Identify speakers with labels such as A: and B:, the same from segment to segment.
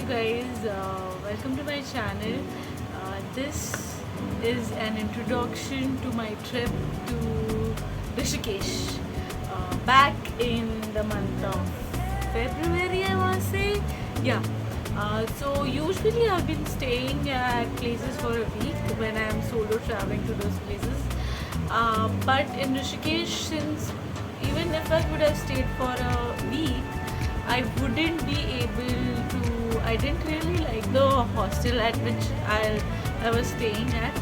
A: guys, welcome to my channel. This is an introduction to my trip to Rishikesh back in the month of February, I want to say. Yeah. So usually I've been staying at places for a week when I'm solo traveling to those places. But in Rishikesh, since even if I would have stayed for a week, I wouldn't be able to. I didn't really like the hostel at which I was staying at.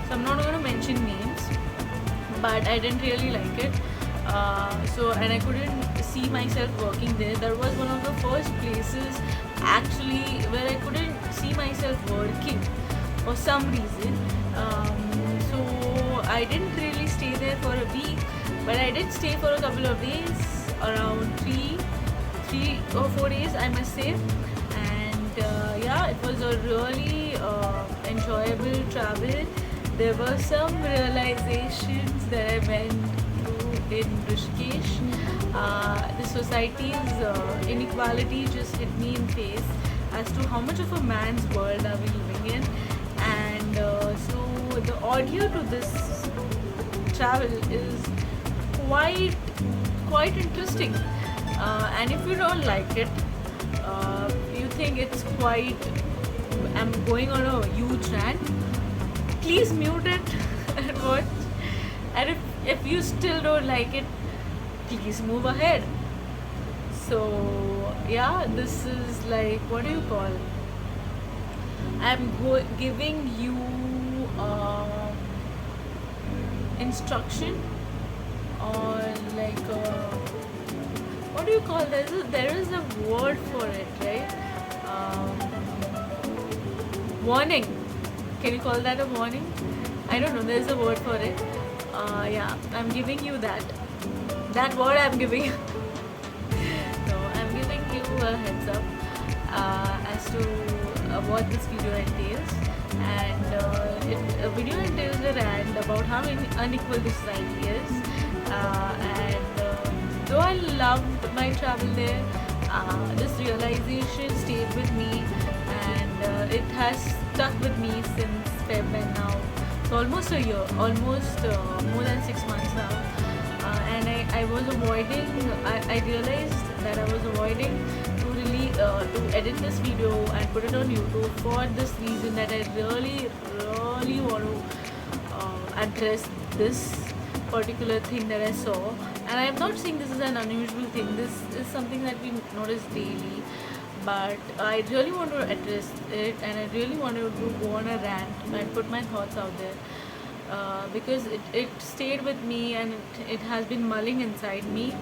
A: So I'm not going to mention names, but I didn't really like it. And I couldn't see myself working there. That was one of the first places actually where I couldn't see myself working for some reason. So I didn't really stay there for a week, but I did stay for a couple of days, around 3 or 4 days, I must say. And yeah, it was a really enjoyable travel. There were some realizations that I went through in Rishikesh. The society's inequality just hit me in face as to how much of a man's world are we living in. And so the audio to this travel is quite interesting. And if you don't like it, you think it's quite, I'm going on a huge rant, please mute it and watch. And if you still don't like it, please move ahead. So yeah, this is like, what do you call, I'm giving you instruction, or like what do you call, there is a word for it, right? Warning, can you call that a warning? I don't know, there's a word for it. Yeah, I'm giving you that word I'm giving you. So I'm giving you a heads up as to what this video entails. And a video entails a rant about how unequal this society is. And though I loved my travel there, this realization stayed with me, and it has stuck with me since Feb, and now it's almost a year, almost more than 6 months now. And I was avoiding, I realized that I was avoiding to edit this video and put it on YouTube for this reason, that I really want to address this particular thing that I saw. And I'm not saying this is an unusual thing, this is something that we notice daily, but I really want to address it, and I really wanted to go on a rant and put my thoughts out there. Because it stayed with me, and it has been mulling inside me.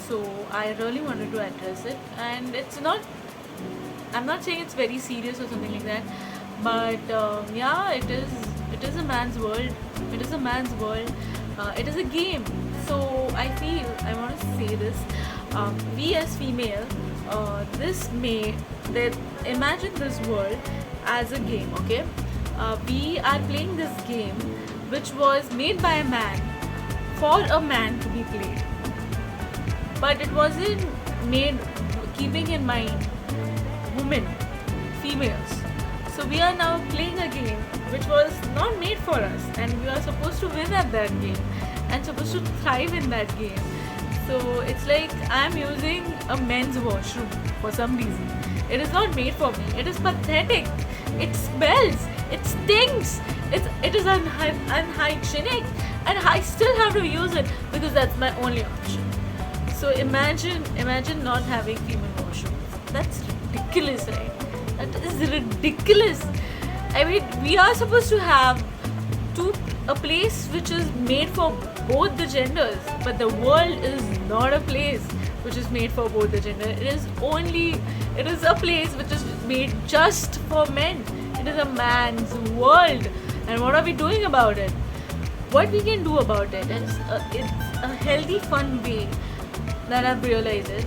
A: So I really wanted to address it. And I'm not saying it's very serious or something like that, but yeah, it is a man's world. It is a man's world. It is a game. So I feel, I want to say this, we as female, imagine this world as a game, okay? We are playing this game which was made by a man for a man to be played, but it wasn't made keeping in mind women, females. So we are now playing a game which was not made for us, and we are supposed to win at that game and supposed to thrive in that game. So it's like I'm using a men's washroom for some reason. It is not made for me. It is pathetic. It smells. It stinks. It is unhygienic, and I still have to use it because that's my only option. So imagine not having female washrooms. That's ridiculous, right? That is ridiculous. I mean, we are supposed to have a place which is made for both the genders, but the world is not a place which is made for both the gender. It is a place which is made just for men. It is a man's world. And what are we doing about it? What we can do about it is it's a healthy, fun way that I've realized it.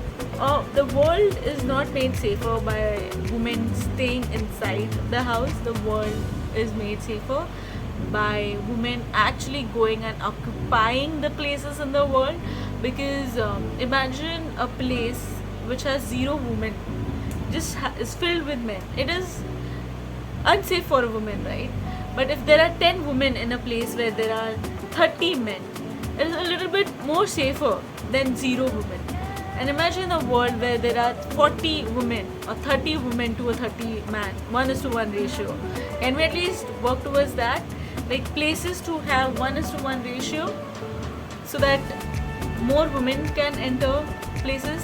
A: The world is not made safer by women staying inside the house. The world is made safer by women actually going and occupying the places in the world. Because imagine a place which has zero women is filled with men. It is unsafe for a woman, right? But if there are 10 women in a place where there are 30 men, it is a little bit more safer than 0 women. And imagine a world where there are 40 women or 30 women to a 30 man, 1:1 ratio. Can we at least work towards that? Like places to have 1:1 ratio, so that more women can enter places,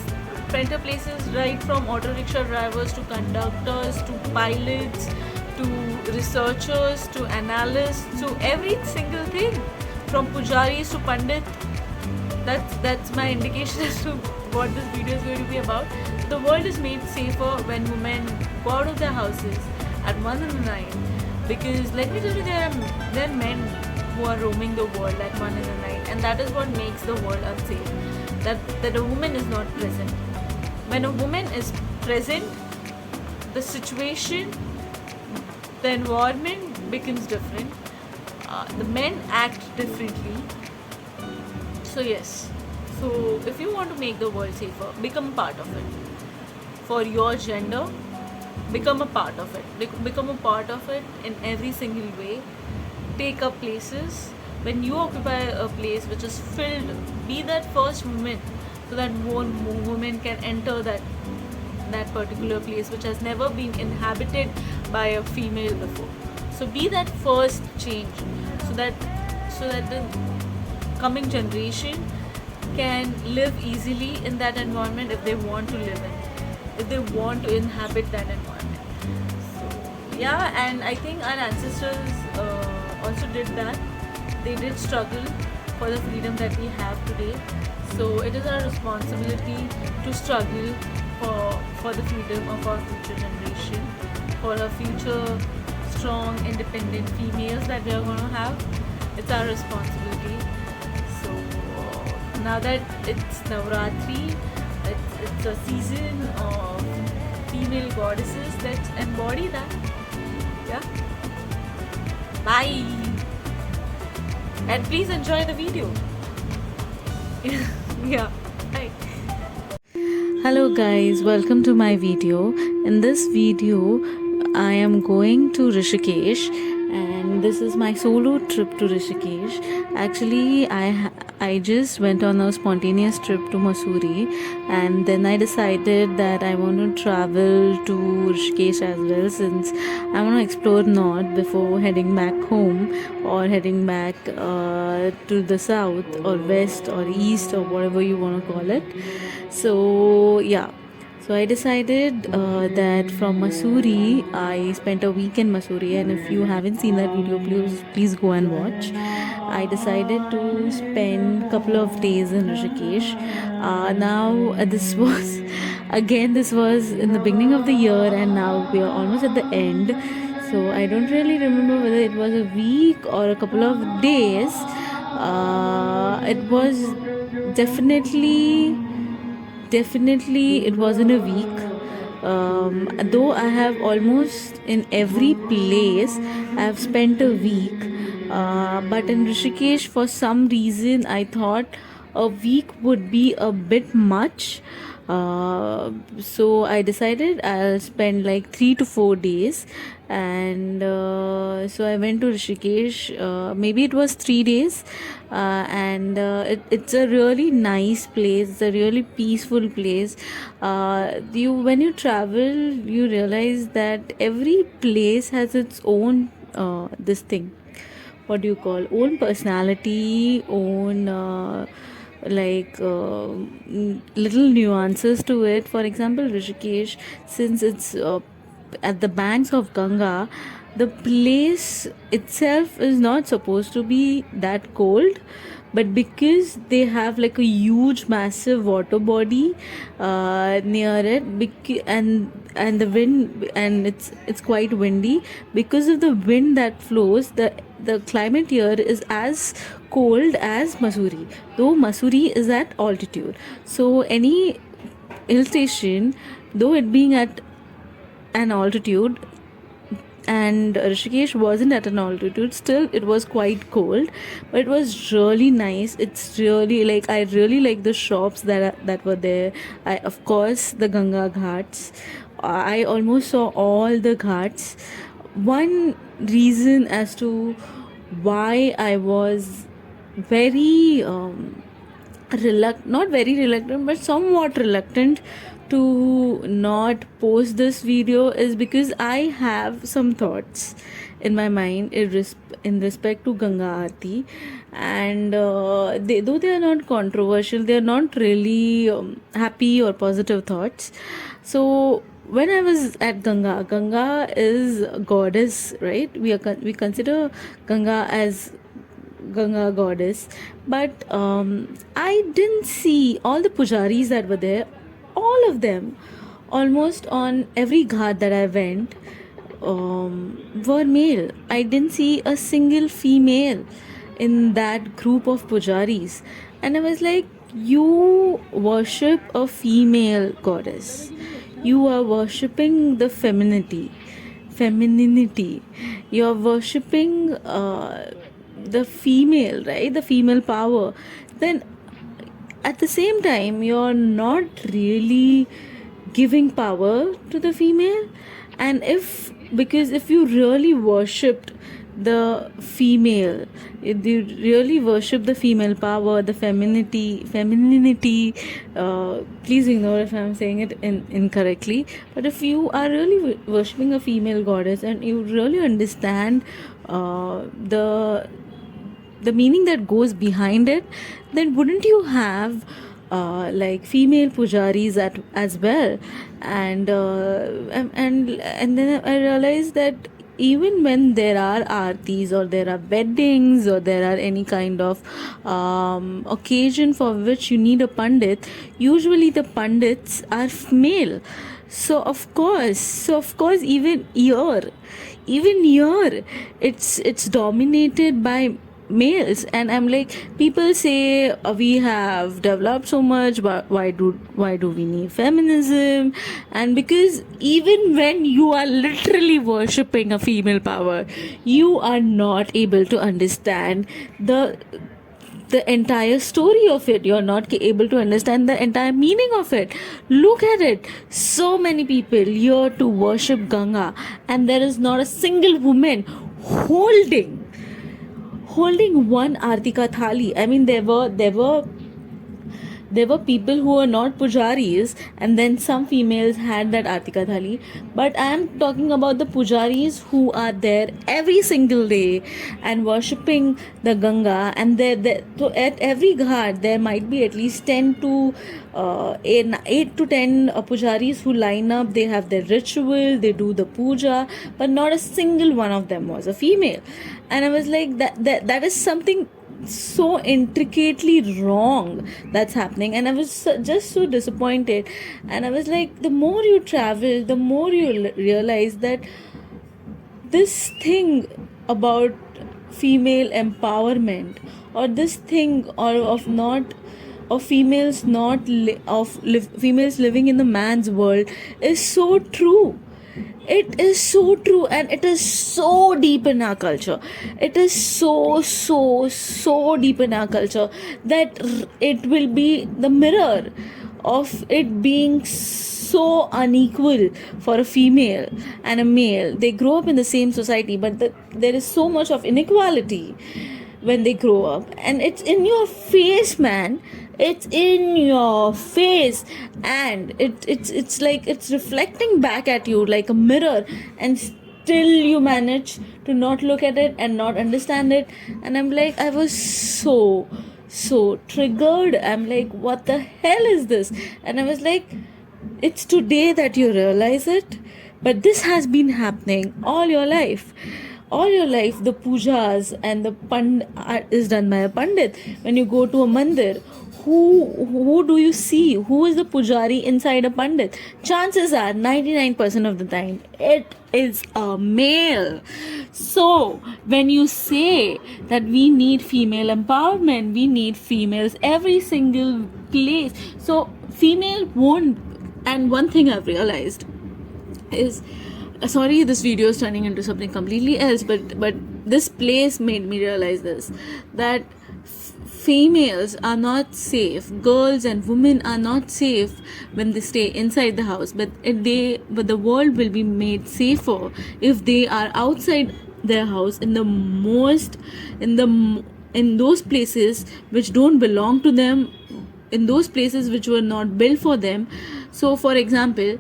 A: right from auto rickshaw drivers to conductors to pilots to researchers to analysts to every single thing, from Pujaris to Pandit. That's my indication as to what this video is going to be about. The world is made safer when women go out of their houses at 1 in the night, because let me tell you, there are men who are roaming the world at 1 in the night, and that is what makes the world unsafe. That a woman is not present. When a woman is present, the situation, the environment becomes different. The men act differently. So yes, so if you want to make the world safer, become a part of it. For your gender, become a part of it. Become a part of it in every single way. Take up places. When you occupy a place which is filled, be that first woman, so that more women can enter that particular place which has never been inhabited by a female before. So be that first change, so that the coming generation can live easily in that environment if they want to live in, if they want to inhabit that environment. So yeah, and I think our ancestors also did that. They did struggle for the freedom that we have today. So it is our responsibility to struggle for the freedom of our future generation, for our future strong, independent females that we are going to have. It's our responsibility. So now that it's Navratri, it's a season of female goddesses. Let's embody that. Yeah. Bye. And please enjoy the video. Yeah. Bye. Hello guys, welcome to my video. In this video, I am going to Rishiskesh, and this is my solo trip to Rishiskesh. Actually, I just went on a spontaneous trip to Mussoorie, and then I decided that I want to travel to Rishiskesh as well, since I want to explore North before heading back home, or heading back to the south or west or east or whatever you want to call it. So yeah, so I decided that from Mussoorie, I spent a week in Mussoorie, and if you haven't seen that video, please go and watch. I decided to spend a couple of days in Rishiskesh. This was in the beginning of the year, and now we are almost at the end. So I don't really remember whether it was a week or a couple of days. It was definitely it wasn't a week. Though I have almost in every place I have spent a week, but in Rishiskesh, for some reason, I thought a week would be a bit much. So I decided I'll spend like 3 to 4 days, and so I went to Rishiskesh. Maybe it was 3 days, and it's a really nice place. It's a really peaceful place. When you travel, you realize that every place has its own this thing. What do you call? Own personality, own. Little nuances to it. For example, Rishiskesh, since it's at the banks of Ganga, the place itself is not supposed to be that cold, but because they have like a huge massive water body near it, and the wind, and it's quite windy. Because of the wind that flows, the climate here is as cold as Mussoorie, though Mussoorie is at altitude. So any hill station, though it being at an altitude, and Rishiskesh wasn't at an altitude, still it was quite cold, but it was really nice. It's really I really like the shops that were there. Of course, the Ganga Ghats, I almost saw all the ghats. One reason as to why I was very not very reluctant, but somewhat reluctant to not post this video is because I have some thoughts in my mind in respect to Ganga Aarti, and though they are not controversial, they are not really happy or positive thoughts. So when I was at Ganga is a goddess, right? We consider Ganga as Ganga goddess, but I didn't see all the pujaris that were there. All of them, almost on every ghat that I went, were male. I didn't see a single female in that group of pujaris, and I was like, you worship a female goddess. You are worshipping the femininity. You're worshipping the female, right? The female power. Then at the same time, you're not really giving power to the female. And because if you really worshipped the female, if you really worship the female power, the femininity, please ignore if I'm saying it incorrectly, but if you are really worshipping a female goddess and you really understand the meaning that goes behind it, then wouldn't you have like female pujaris as well? And then I realized that even when there are aartis or there are weddings or there are any kind of occasion for which you need a pandit, usually the pandits are male. So of course even here it's dominated by males. And I'm like, people say we have developed so much, but why do we need feminism? And because even when you are literally worshipping a female power, you are not able to understand the entire story of it. You're not able to understand the entire meaning of it. Look at it. So many people here to worship Ganga, and there is not a single woman holding one Aarti ka thali. I mean, there were people who were not pujaris, and then some females had that Aarti ka thali. But I am talking about the pujaris who are there every single day and worshipping the Ganga. And so at every ghat there might be at least 10 to 8 to 10 pujaris who line up. They have their ritual, they do the puja, but not a single one of them was a female. And I was like, that is something so intricately wrong that's happening. And I was just so disappointed. And I was like, the more you travel, the more you realize that this thing about female empowerment, or this thing of females females living in the man's world, is so true. It is so true, and it is so deep in our culture. It is so deep in our culture that it will be the mirror of it being so unequal for a female and a male. They grow up in the same society, but there is so much of inequality when they grow up, and it's in your face, man. It's in your face, and it's like it's reflecting back at you like a mirror, and still you manage to not look at it and not understand it. And I'm like, I was so triggered. I'm like, what the hell is this? And I was like, it's today that you realize it, but this has been happening all your life. The pujas and the is done by a pandit. When you go to a mandir, who do you see? Who is the pujari inside a pandit? Chances are 99% of the time it is a male. So when you say that we need female empowerment, we need females every single place, so female won't. And one thing I've realized is, sorry, this video is turning into something completely else, but this place made me realize this, that females are not safe, girls and women are not safe when they stay inside the house, but the world will be made safer if they are outside their house, in the in those places which don't belong to them, in those places which were not built for them. So for example,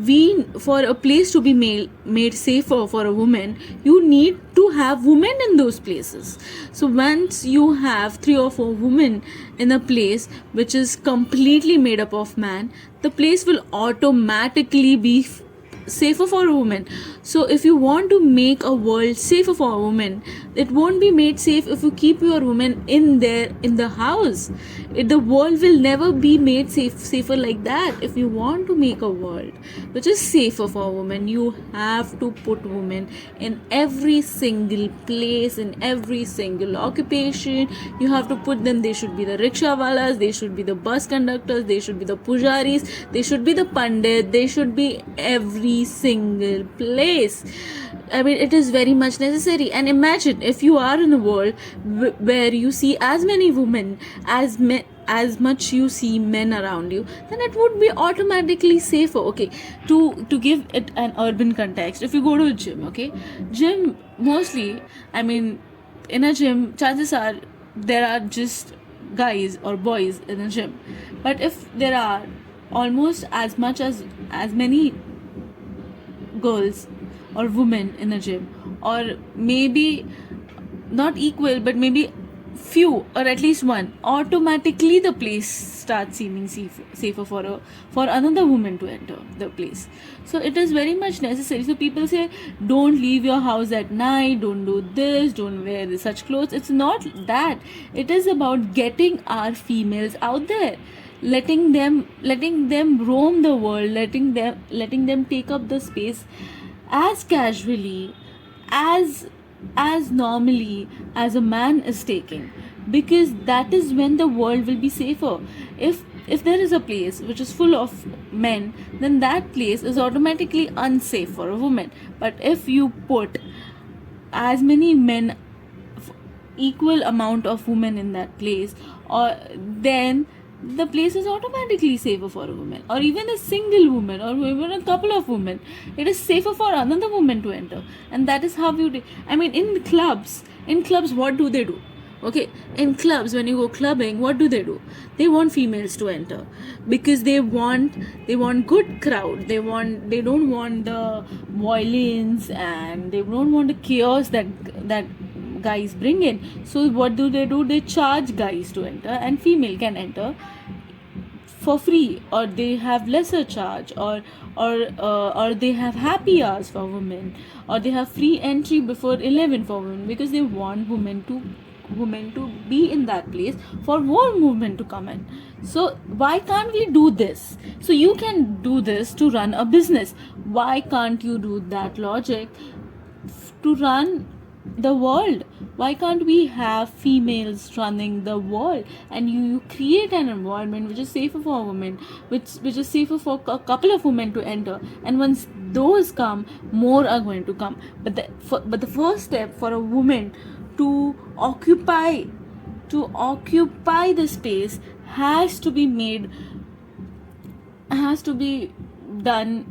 A: we for a place to be made safer for a woman, you need to have women in those places. So once you have 3 or 4 women in a place which is completely made up of man, the place will automatically be safer for a woman. So if you want to make a world safer for a woman, it won't be made safe if you keep your woman in there in the house. The world will never be made safer like that. If you want to make a world which is safer for a woman, you have to put women in every single place, in every single occupation. You have to put them. They should be the rickshawalas, they should be the bus conductors, they should be the pujaris, they should be the pandit, they should be every single place. I mean, it is very much necessary. And imagine if you are in a world where you see as many women as much you see men around you, then it would be automatically safer. Okay, to give it an urban context, if you go to a gym, okay, gym mostly, I mean, in a gym, chances are there are just guys or boys in a gym. But if there are almost as many girls or women in a gym, or maybe not equal but maybe few or at least one, automatically the place starts seeming safer for another woman to enter the place. So it is very much necessary. So people say don't leave your house at night, don't do this, don't wear such clothes. It's not that. It is about getting our females out there, letting them roam the world, letting them take up the space as casually, as normally as a man is taking, because that is when the world will be safer. If there is a place which is full of men, then that place is automatically unsafe for a woman. But if you put as many men, equal amount of women in that place, or then the place is automatically safer for a woman, or even a single woman, or even a couple of women. It is safer for another woman to enter. And that is how you do. I mean, in clubs, what do they do? Okay, in clubs, when you go clubbing, what do? They want females to enter, because they want good crowd. They don't want the violence, and they don't want the chaos that guys bring in. So what do? They charge guys to enter, and female can enter for free, or they have lesser charge, or they have happy hours for women, or they have free entry before 11 for women, because they want women to be in that place for more movement to come in. So why can't we do this? So you can do this to run a business. Why can't you do that logic to run the world? Why can't we have females running the world, and you create an environment which is safer for women, which is safer for a couple of women to enter, and once those come, more are going to come. But the first step for a woman to occupy the space has to be done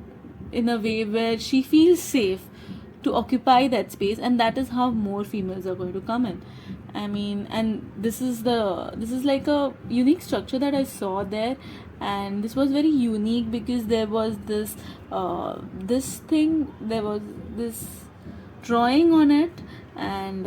A: in a way where she feels safe to occupy that space, and that is how more females are going to come in. I mean, and this is like a unique structure that I saw there, and this was very unique because there was this drawing on it, and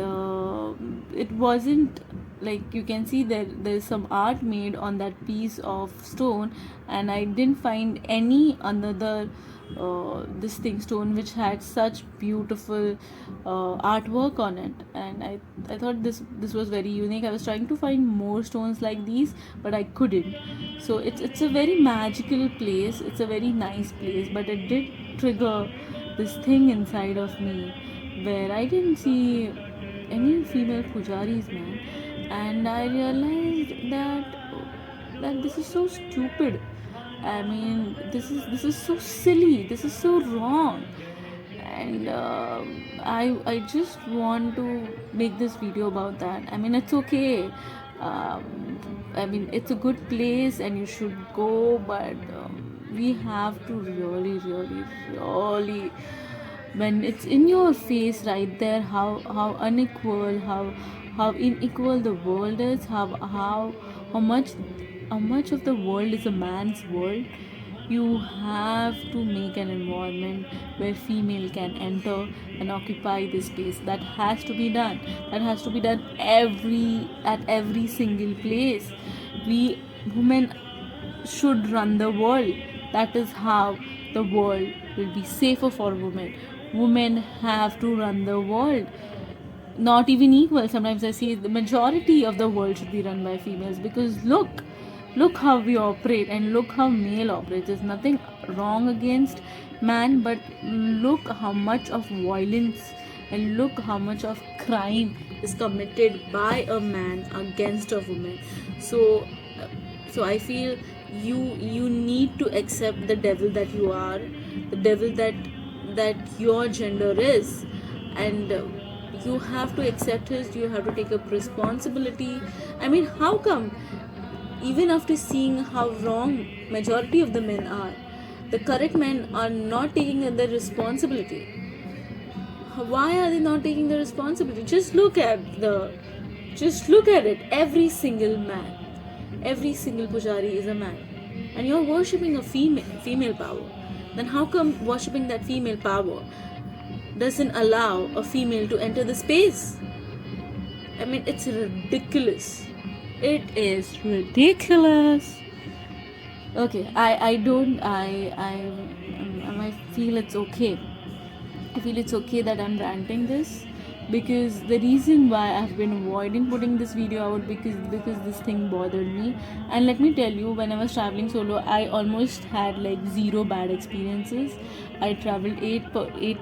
A: it wasn't like, you can see that there's some art made on that piece of stone, and I didn't find any another stone which had such beautiful artwork on it. And I thought this was very unique. I was trying to find more stones like these, but I couldn't. So it's a very magical place, it's a very nice place, but it did trigger this thing inside of me where I didn't see any female pujaris, man. And I realized that this is so stupid. I mean, this is so silly, this is so wrong. And I just want to make this video about that. I mean, it's okay
B: I mean, it's a good place and you should go, but we have to really, really, really, when it's in your face right there, how unequal, how unequal the world is, how much of the world is a man's world. You have to make an environment where female can enter and occupy this space. That has to be done. That has to be done every single place. We women should run the world. That is how the world will be safer for women. Women have to run the world. Not even equal. Sometimes I see the majority of the world should be run by females, because look how we operate and look how male operates. There's nothing wrong against man, but look how much of violence and look how much of crime is committed by a man against a woman. So I feel you need to accept the devil that you are, the devil that your gender is, and you have to accept it. You have to take up responsibility. I mean, how come even after seeing how wrong majority of the men are, the correct men are not taking the responsibility? Why are they not taking the responsibility? Just look at it. Every single man, every single pujari is a man, and you're worshipping a female power. Then how come worshipping that female power doesn't allow a female to enter the space? I mean, it's ridiculous. It is ridiculous. Okay, I don't I feel it's okay. I feel it's okay that I'm ranting this, because the reason why I've been avoiding putting this video out, because this thing bothered me. And let me tell you, when I was traveling solo, I almost had like zero bad experiences. I traveled eight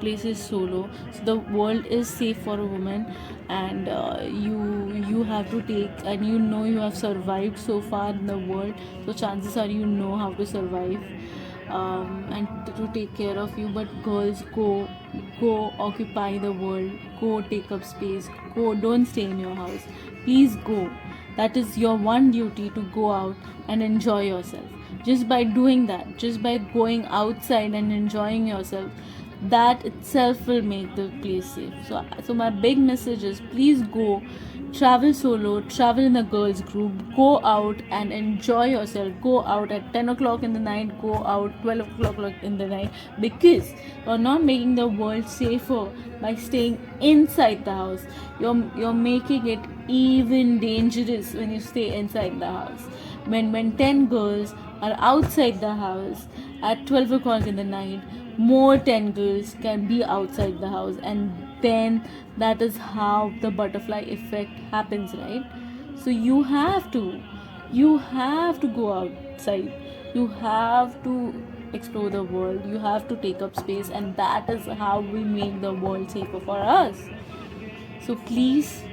B: places solo, so the world is safe for a woman, and you have to take, and you have survived so far in the world, so chances are you know how to survive, and to take care of you. But girls, go occupy the world, go take up space, go, don't stay in your house, please go. That is your one duty, to go out and enjoy yourself. Just by doing that, just by going outside and enjoying yourself, that itself will make the place safe. So my big message is, please go, travel solo, travel in a girls group, go out and enjoy yourself. Go out at 10 o'clock in the night, go out 12 o'clock in the night, because you're not making the world safer by staying inside the house. You're making it even dangerous when you stay inside the house. When 10 girls are outside the house at 12 o'clock in the night, more 10 girls can be outside the house, and then that is how the butterfly effect happens, right? So you have to go outside, you have to explore the world, you have to take up space, and that is how we make the world safer for us. So please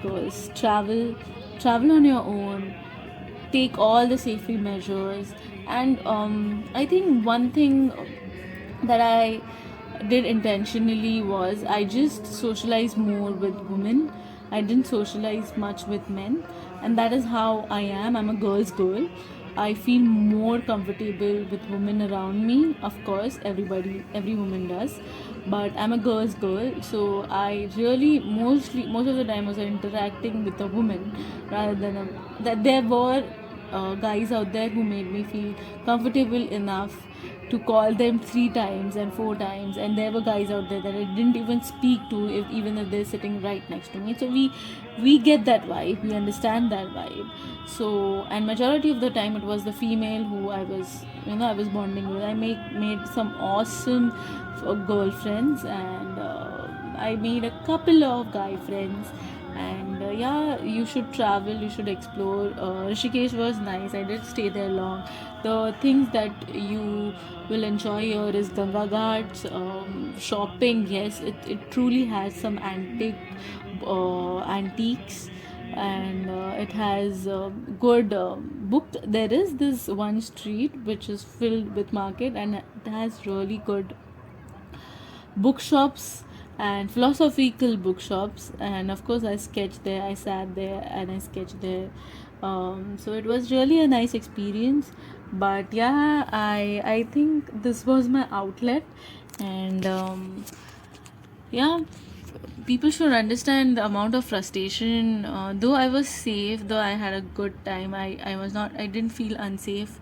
B: girls, travel on your own, take all the safety measures. And I think one thing that I did intentionally was, I just socialized more with women. I didn't socialize much with men, and that is how I am. I'm a girl's girl. I feel more comfortable with women around me. Of course, every woman does, but I'm a girl's girl, so I really most of the time was interacting with a woman rather than that. There were guys out there who made me feel comfortable enough to call them 3 times and 4 times, and there were guys out there that I didn't even speak to, even if they're sitting right next to me. So we get that vibe, we understand that vibe. So, and majority of the time it was the female who I was bonding with. I made some awesome girlfriends, and I made a couple of guy friends. And yeah, you should travel, you should explore. Rishikesh was nice, I did stay there long. The things that you will enjoy here is Ganga Ghats, shopping. Yes, it truly has some antiques, and it has good book. There is this one street which is filled with market, and it has really good bookshops, and philosophical bookshops. And of course, I sketched there, I sat there, and I sketched there. So it was really a nice experience. But yeah, I think this was my outlet. And yeah, people should understand the amount of frustration. Though I was safe, though I had a good time, I was not, I didn't feel unsafe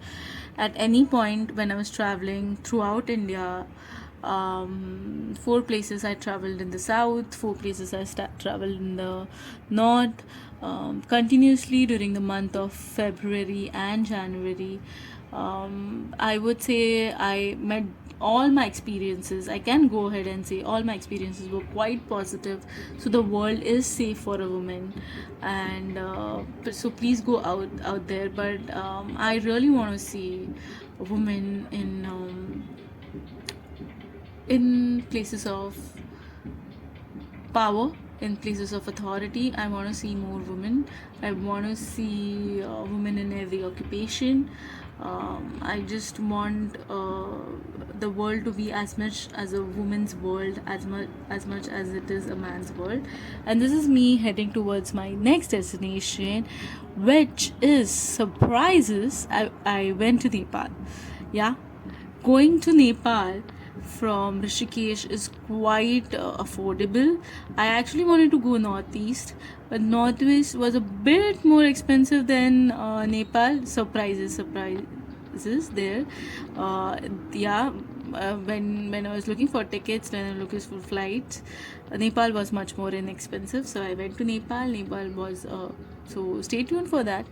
B: at any point when I was traveling throughout India. Four places I traveled in the south, four places I traveled in the north, continuously during the month of February and January. I would say I met all my experiences. I can go ahead and say all my experiences were quite positive. So the world is safe for a woman, and so please go out there. But I really want to see a woman in places of power, in places of authority. I want to see more women. I want to see women in every occupation. I just want the world to be as much as a woman's world, as much as it is a man's world. And this is me heading towards my next destination, which is surprises. I went to Nepal. Yeah, going to Nepal from Rishikesh is quite affordable. I actually wanted to go northeast, but northwest was a bit more expensive than Nepal. Surprises there. Yeah. When I was looking for tickets, when I was looking for flights, Nepal was much more inexpensive. So I went to Nepal. Nepal was so stay tuned for that.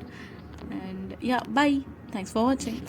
B: And yeah, bye. Thanks for watching.